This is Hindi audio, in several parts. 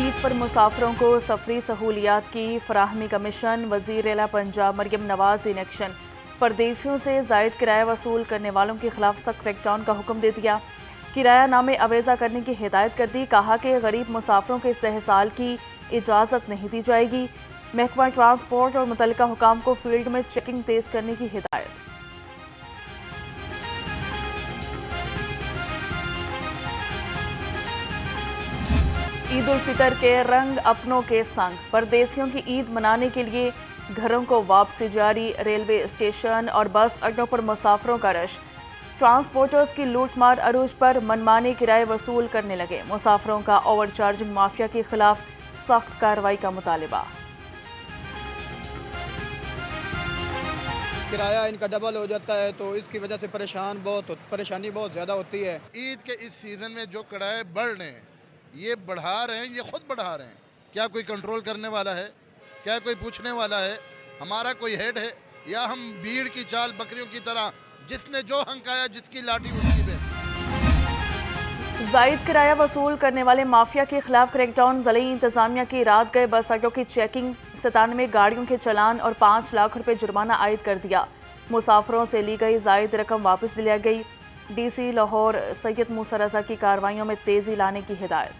ईद पर मुसाफिरों को सफरी सहूलियात की फराहमी का मिशन। वज़ीर आला पंजाब मरियम नवाज इन एक्शन। परदेसियों से जायद किराया वसूल करने वालों के खिलाफ सख्त क्रैकडाउन का हुक्म दे दिया। किराया नामे अवेजा करने की हिदायत कर दी। कहा कि गरीब मुसाफिरों के इस्तेहसाल की इजाज़त नहीं दी जाएगी। महकमा ट्रांसपोर्ट और मुतल्लिका हुकाम को फील्ड में चेकिंग तेज करने की हिदायत। ईद उल फितर के रंग अपनों के संग। परदेसियों की ईद मनाने के लिए घरों को वापसी जारी। रेलवे स्टेशन और बस अड्डों पर मुसाफिरों का रश। ट्रांसपोर्टर्स की लूटमार अरूज पर मनमाने किराए वसूल करने लगे। मुसाफिरों का ओवर चार्जिंग माफिया के खिलाफ सख्त कार्रवाई का मुतालिबा। किराया इनका डबल हो जाता है तो इसकी वजह से परेशानी बहुत ज़्यादा होती है। ईद के इस सीज़न में जो किराए बढ़ रहे हैं, ये बढ़ा रहे हैं, ये खुद बढ़ा रहे हैं। क्या कोई कंट्रोल करने वाला है? क्या कोई पूछने वाला है? हमारा कोई हेड है या हम भीड़ की चाल बकरियों की तरह जिसने जो हंकाया जिसकी लाठी उसकी बेच। जायद किराया वसूल करने वाले माफिया के खिलाफ क्रैकडाउन। ज़िले इंतजामिया की रात गए बस अड्डों की चेकिंग। 97 गाड़ियों के चलान और 5 लाख रुपए जुर्माना आयद कर दिया। मुसाफिरों से ली गई जायद रकम वापस दिला गई। डीसी लाहौर सैयद मूसा रजा की कार्रवाइयों में तेजी लाने की हिदायत।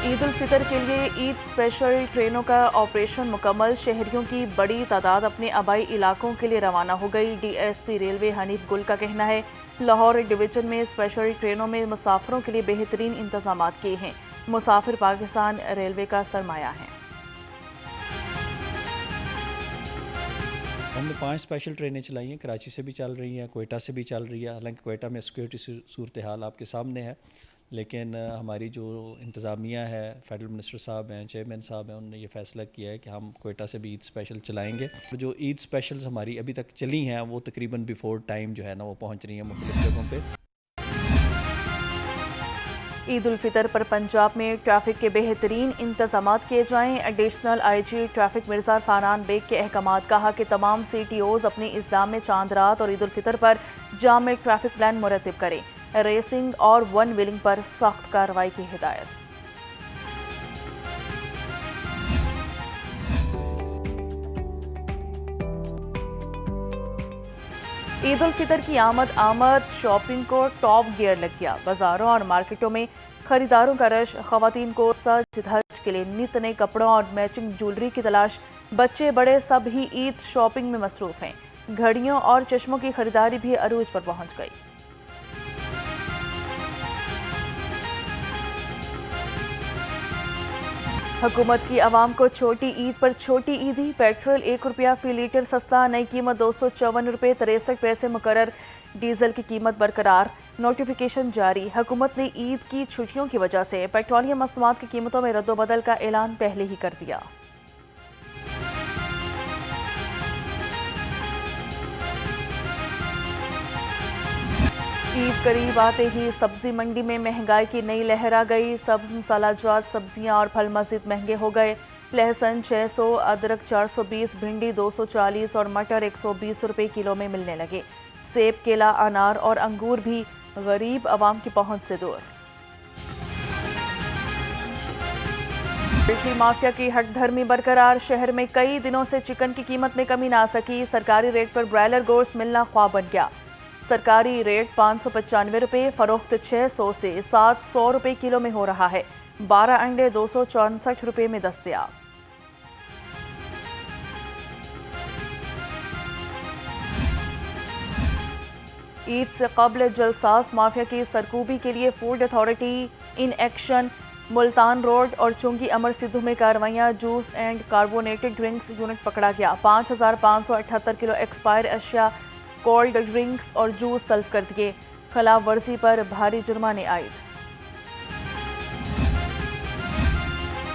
ईद उल फितर के लिए ईद स्पेशल ट्रेनों का ऑपरेशन मुकम्मल। शहरियों की बड़ी तादाद अपने आबाई इलाकों के लिए रवाना हो गई। डीएसपी रेलवे हनीफ गुल का कहना है लाहौर डिवीजन में स्पेशल ट्रेनों में मुसाफिरों के लिए बेहतरीन इंतजाम किए हैं। मुसाफिर पाकिस्तान रेलवे का सरमाया है। हमने 5 स्पेशल ट्रेनें चलाई हैं। कराची से भी चल रही हैं, कोयटा से भी चल रही है। हालांकि कोयटा में सिक्योरिटी सूरत हाल आपके सामने है, लेकिन हमारी जो इंतज़ामिया है, फेडरल मिनिस्टर साहब हैं, चेयरमैन साहब हैं, उन्होंने ये फ़ैसला किया है कि हम कोयटा से भी ईद स्पेशल चलाएँगे। जो ईद स्पेशल्स हमारी अभी तक चली हैं वो तकरीबन बिफोर टाइम जो है ना वो पहुँच रही हैं मुख्तलिफ़ जगहों पर। ईद उल फितर पर पंजाब में ट्रैफिक के बेहतरीन इंतजाम किए जाएं। Additional IG traffic Mirza Fanan Baig के अहकामात। कहा कि तमाम CTOs अपने इस्लाम में चांद रात और ईद उल फितर पर जाम में ट्रैफिक प्लान मुरतब करें। रेसिंग और वन व्हीलिंग पर सख्त कार्रवाई की हिदायत। ईद उल फितर की आमद शॉपिंग को टॉप गियर लग गया। बाजारों और मार्केटों में खरीदारों का रश। खवातीन को सज धज के लिए नित नए कपड़ों और मैचिंग ज्वेलरी की तलाश। बच्चे बड़े सब ही ईद शॉपिंग में मसरूफ हैं। घड़ियों और चश्मों की खरीदारी भी अरूज पर पहुंच गई। हुकूमत की आवाम को छोटी ईद पर छोटी ईदी। पेट्रोल 1 रुपया फी लीटर सस्ता। नई कीमत 254 रुपये 63 पैसे मुकर्रर। डीजल की कीमत बरकरार। नोटिफिकेशन जारी। हुकूमत ने ईद की छुट्टियों की वजह से पेट्रोलियम मसनूआत की कीमतों में रद्दोबदल का ऐलान पहले ही कर दिया। ईद करीब आते ही सब्जी मंडी में महंगाई की नई लहर आ गई। सब्ज मसालाजात सब्जियां और फल मज़ीद महंगे हो गए। लहसुन 600, अदरक 420, भिंडी 240 और मटर 120 रुपये किलो में मिलने लगे। सेब, केला, अनार और अंगूर भी गरीब आवाम की पहुंच से दूर। बिजली माफिया की हटधर्मी बरकरार। शहर में कई दिनों से चिकन की कीमत में कमी ना सकी। सरकारी रेट पर ब्रायलर गोश्त मिलना ख्वाब बन गया। सरकारी रेट 595 रुपये, फरोख्त 600 से 700 रुपये किलो में हो रहा है। 12 अंडे 264 रुपये में दस्तयाब। ईद से कबल जलसाज माफिया की सरकूबी के लिए food authority in action. Multan road और चुंगी अमर सिद्धू में कार्रवाइयां। Juice and carbonated drinks unit पकड़ा गया। 5578 किलो एक्सपायर अशिया, कोल्ड ड्रिंक्स और जूस तल्फ कर दिए। खिलाफ वर्जी पर भारी जुर्माने आयद।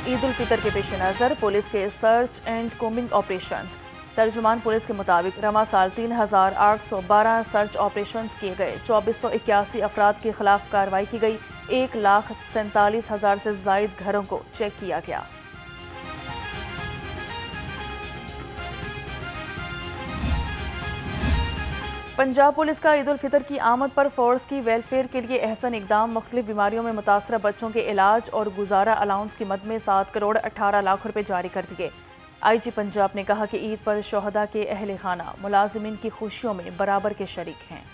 ईद उल फितर के पेश नज़र पुलिस के सर्च एंड कोम्बिंग ऑपरेशंस। तर्जुमान पुलिस के मुताबिक रवा साल 3812 सर्च ऑपरेशंस किए गए। 2481 अफराद के खिलाफ कार्रवाई की गई। 1,47,000 से जायद घरों को चेक किया गया। पंजाब पुलिस का ईद उल फितर की आमद पर फोर्स की वेलफेयर के लिए अहसन इकदाम। मुख्तलिफ बीमारियों में मुतासरा बच्चों के इलाज और गुजारा अलाउंस की मद में 7 करोड़ 18 लाख रुपए जारी कर दिए। IG पंजाब ने कहा कि ईद पर शोहदा के अहले खाना मुलाजिमीन की खुशियों में बराबर के शरीक हैं।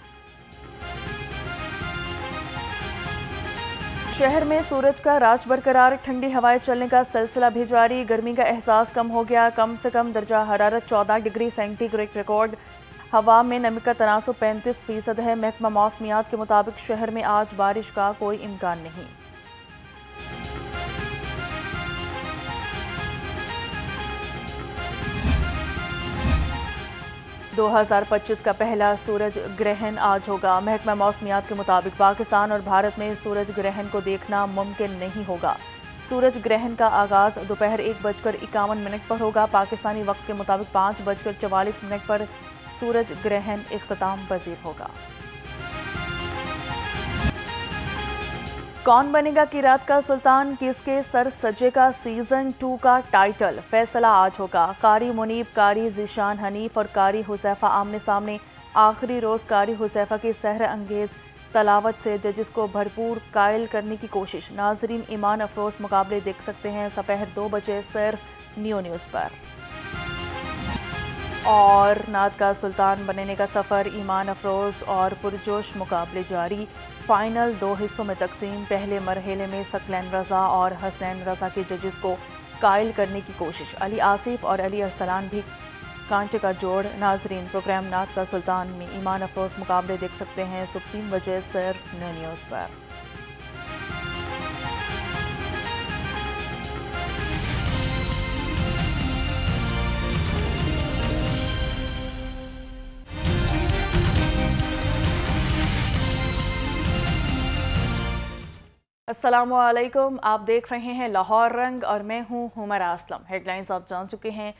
शहर में सूरज का राज बरकरार, ठंडी हवाएं चलने का सिलसिला भी जारी। गर्मी का एहसास कम हो गया, कम से कम दर्जा हरारत 14 डिग्री सेंटीग्रेड रिकॉर्ड। हवा में नमी का तनासुब 35% है। महकमा मौसमियात के मुताबिक शहर में आज बारिश का कोई इम्कान नहीं। – 2025 का पहला सूरज ग्रहण आज होगा। महकमा मौसमियात के मुताबिक पाकिस्तान और भारत में सूरज ग्रहण को देखना मुमकिन नहीं होगा। सूरज ग्रहण का आगाज दोपहर 1:51 पर होगा। पाकिस्तानी वक्त के मुताबिक 5:44 पर सूरज ग्रहण इख्तिताम पजीर होगा। कौन बनेगा किरात का सुल्तान, किसके सर सजेगा सीजन 2 का टाइटल, फैसला आज होगा। कारी मुनीब, कारी जीशान हनीफ और कारी हुसैफा आमने सामने। आखिरी रोज कारी हुसैफा की सहर अंगेज तलावत से जजिस को भरपूर कायल करने की कोशिश। नाजरीन ईमान अफरोज मुकाबले देख सकते हैं दोपहर 2 बजे सिर्फ न्यूज़ पर। और नात का सुल्तान बनने का सफ़र, ईमान अफरोज और पुरजोश मुकाबले जारी। फाइनल 2 हिस्सों में तकसीम। पहले मरहले में सकलैन रज़ा और हसनैन रज़ा के जजेस को कायल करने की कोशिश। अली आसिफ और अली अरसलान भी कांटे का जोड़। नाजरीन प्रोग्राम नात का सुल्तान में ईमान अफरोज मुकाबले देख सकते हैं सुबह 3 बजे सिर्फ न्यूज़ पर। अस्सलामुअलैकुम, आप देख रहे हैं लाहौर रंग और मैं हूं हुमरा असलम। हेडलाइंस आप जान चुके हैं,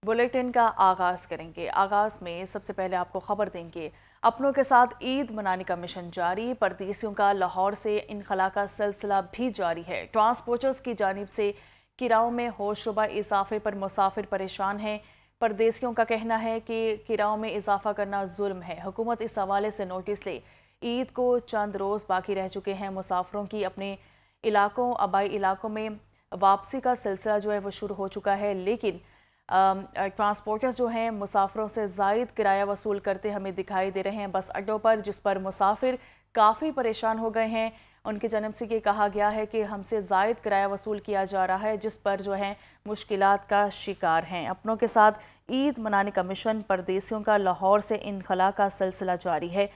बुलेटिन का आगाज़ करेंगे। आगाज़ में सबसे पहले आपको खबर देंगे, अपनों के साथ ईद मनाने का मिशन जारी। परदेसियों का लाहौर से इनखला का सिलसिला भी जारी है। ट्रांसपोर्टर्स की जानिब से किराओं में होशरुबा इजाफे पर मुसाफिर परेशान हैं। परदेसियों का कहना है कि किराओं में इजाफा करना जुल्म है। हुकूमत इस हवाले से नोटिस ले। ईद को चंद रोज़ बाकी रह चुके हैं। मुसाफिरों की अपने इलाकों, आबाई इलाकों में वापसी का सिलसिला जो है वो शुरू हो चुका है, लेकिन ट्रांसपोर्टर्स जो हैं मुसाफिरों से ज़ायद किराया वसूल करते हमें दिखाई दे रहे हैं बस अड्डों पर, जिस पर मुसाफिर काफ़ी परेशान हो गए हैं। उनकी जानिब से ये कहा गया है कि हमसे ज़ायद किराया वसूल किया जा रहा है, जिस पर जो है मुश्किलात का शिकार हैं। अपनों के साथ ईद मनाने का मिशन, परदेसियों का लाहौर से इनखला का सिलसिला जारी है।